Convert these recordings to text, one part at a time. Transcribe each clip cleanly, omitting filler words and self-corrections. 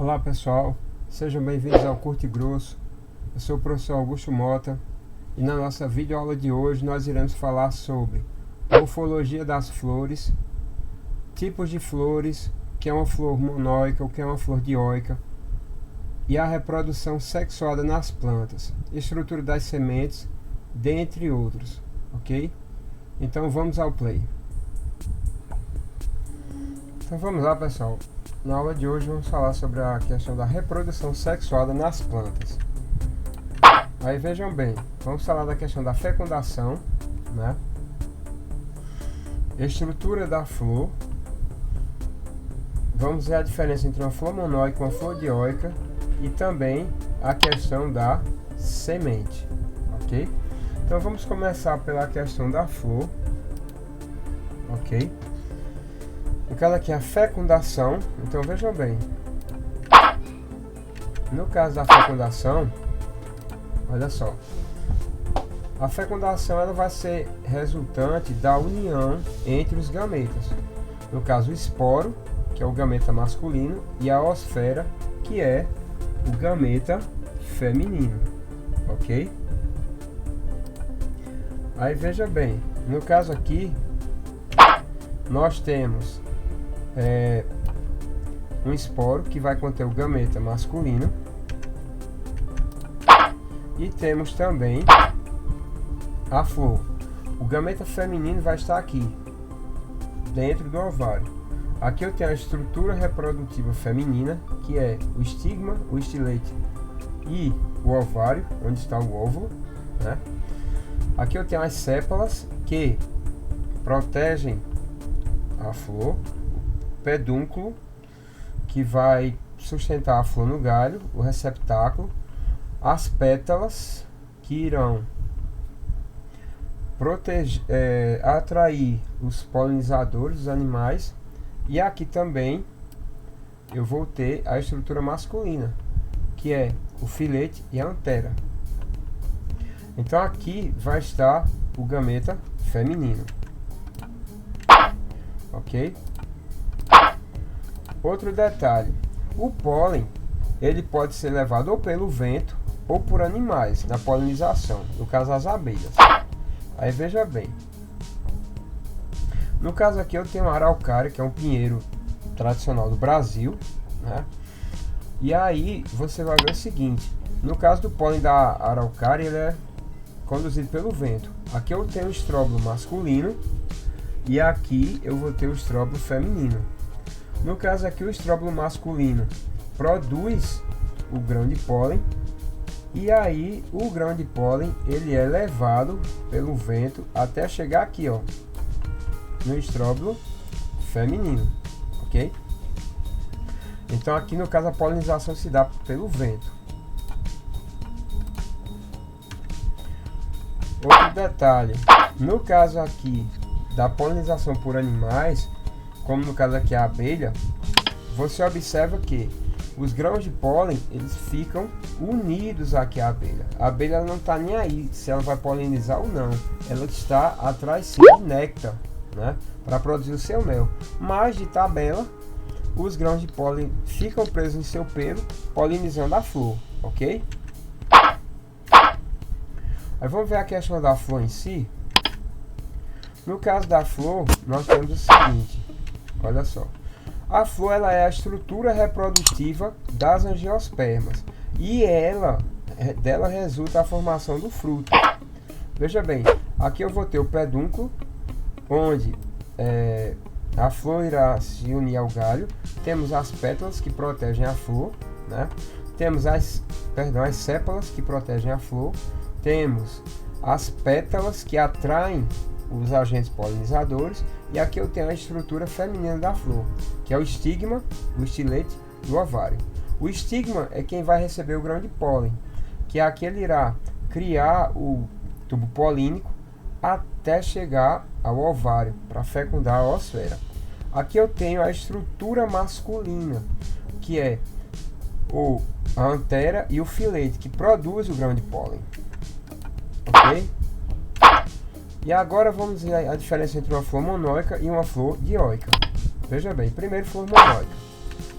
Olá pessoal, sejam bem-vindos ao Curto e Grosso. Eu sou o professor Augusto Mota e na nossa videoaula de hoje nós iremos falar sobre morfologia das flores, tipos de flores, o que é uma flor monóica, o que é uma flor dioica e a reprodução sexuada nas plantas, estrutura das sementes, dentre outros, ok? Então vamos ao play. Então vamos lá pessoal. Na aula de hoje vamos falar sobre a questão da reprodução sexuada nas plantas. Aí vejam bem, vamos falar da questão da fecundação, né? Estrutura da flor. Vamos ver a diferença entre uma flor monóica e uma flor dioica e também a questão da semente, ok? Então vamos começar pela questão da flor, ok? No caso aqui a fecundação, então vejam bem, no caso da fecundação, olha só, a fecundação ela vai ser resultante da união entre os gametas, no caso o esporo, que é o gameta masculino, e a osfera, que é o gameta feminino, ok? Aí veja bem, no caso aqui, nós temos um esporo que vai conter o gameta masculino e temos também a flor. O gameta feminino vai estar aqui dentro do ovário. Aqui eu tenho a estrutura reprodutiva feminina, que é o estigma, o estilete e o ovário, onde está o óvulo, né? Aqui eu tenho as sépalas que protegem a flor, pedúnculo, que vai sustentar a flor no galho, o receptáculo, as pétalas, que irão atrair os polinizadores, os animais, e aqui também eu vou ter a estrutura masculina, que é o filete e a antera. Então aqui vai estar o gameta feminino, ok? Outro detalhe, o pólen ele pode ser levado ou pelo vento ou por animais na polinização, no caso as abelhas. Aí veja bem, no caso aqui eu tenho a araucária, que é um pinheiro tradicional do Brasil, né? E aí você vai ver o seguinte, no caso do pólen da araucária ele é conduzido pelo vento. Aqui eu tenho o estróbilo masculino e aqui eu vou ter o estróbilo feminino. No caso aqui o estróbilo masculino produz o grão de pólen e aí o grão de pólen ele é levado pelo vento até chegar aqui, ó, no estróbilo feminino, ok? Então aqui no caso a polinização se dá pelo vento. Outro detalhe, no caso aqui da polinização por animais, como no caso aqui a abelha, você observa que os grãos de pólen eles ficam unidos aqui à abelha. A abelha não está nem aí se ela vai polinizar ou não, ela está atrás sim de néctar, né, para produzir o seu mel. Mas de tabela, os grãos de pólen ficam presos em seu pelo, polinizando a flor, ok? Aí vamos ver a questão da flor em si. No caso da flor, nós temos o seguinte, olha só. A flor ela é a estrutura reprodutiva das angiospermas e dela resulta a formação do fruto. Veja bem, aqui eu vou ter o pedúnculo, onde a flor irá se unir ao galho. Temos as pétalas que protegem a flor, né? Temos as sépalas que protegem a flor. Temos as pétalas que atraem os agentes polinizadores e aqui eu tenho a estrutura feminina da flor, que é o estigma, o estilete e o ovário. O estigma é quem vai receber o grão de pólen, que aqui ele irá criar o tubo polínico até chegar ao ovário para fecundar a osfera. Aqui eu tenho a estrutura masculina, que é a antera e o filete, que produz o grão de pólen. Ok? E agora vamos ver a diferença entre uma flor monóica e uma flor dioica. Veja bem, primeiro flor monóica.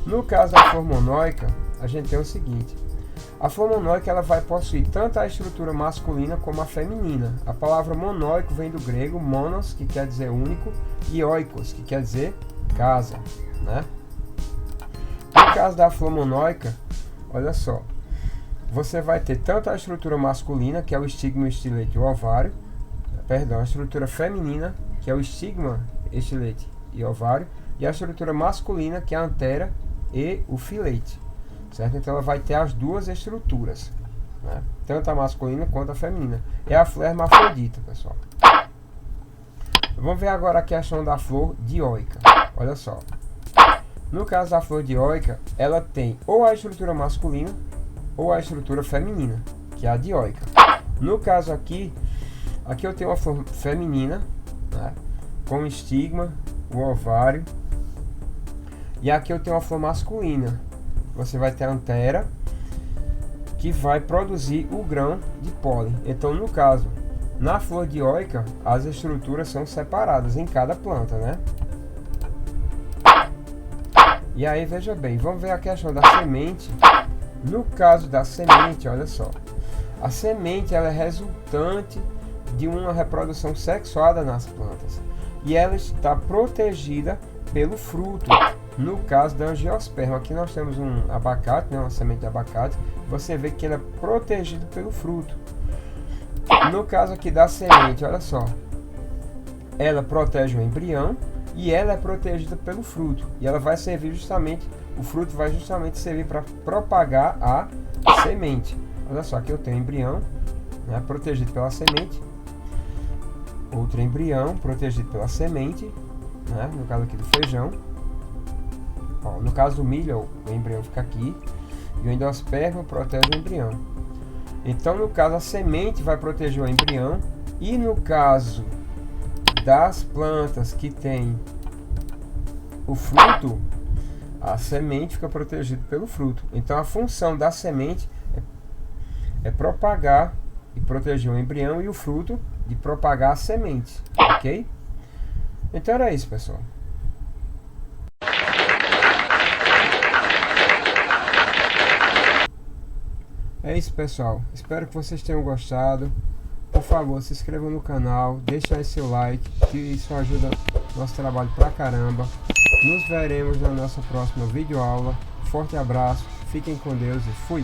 No caso da flor monóica, a gente tem o seguinte. A flor monóica ela vai possuir tanto a estrutura masculina como a feminina. A palavra monóico vem do grego monos, que quer dizer único, e oikos, que quer dizer casa, né? No caso da flor monóica, olha só, você vai ter tanto a estrutura masculina, que é o estigma, o estilete e o ovário, perdão, a estrutura feminina, que é o estigma, estilete e ovário, e a estrutura masculina, que é a antera e o filete. Certo? Então ela vai ter as duas estruturas, né? Tanto a masculina quanto a feminina. É a flor hermafrodita, pessoal. Vamos ver agora a questão da flor dioica. Olha só. No caso da flor dioica, ela tem ou a estrutura masculina ou a estrutura feminina, que é a dioica. No caso aqui eu tenho uma flor feminina, né? Com o estigma, o ovário. E aqui eu tenho uma flor masculina. Você vai ter a antera, que vai produzir o grão de pólen. Então, no caso, na flor dioica, as estruturas são separadas em cada planta, né? E aí, veja bem, vamos ver a questão da semente. No caso da semente, olha só. A semente ela é resultante de uma reprodução sexuada nas plantas. E ela está protegida pelo fruto. No caso da angiosperma, aqui nós temos um abacate, né, uma semente de abacate. Você vê que ele é protegido pelo fruto. No caso aqui da semente, olha só. Ela protege o embrião e ela é protegida pelo fruto. E ela vai servir justamente, o fruto vai justamente servir para propagar a semente. Olha só, aqui eu tenho embrião, né, protegido pela semente. Outro embrião protegido pela semente, né, no caso aqui do feijão. Ó, no caso do milho, o embrião fica aqui e o endosperma protege o embrião. Então, no caso, a semente vai proteger o embrião. E no caso das plantas que tem o fruto, a semente fica protegida pelo fruto. Então, a função da semente é propagar e proteger o embrião, e o fruto de propagar a semente, ok? Então era isso, pessoal. É isso, pessoal. Espero que vocês tenham gostado. Por favor, se inscrevam no canal, deixem aí seu like, que isso ajuda nosso trabalho pra caramba. Nos veremos na nossa próxima videoaula. Forte abraço, fiquem com Deus e fui!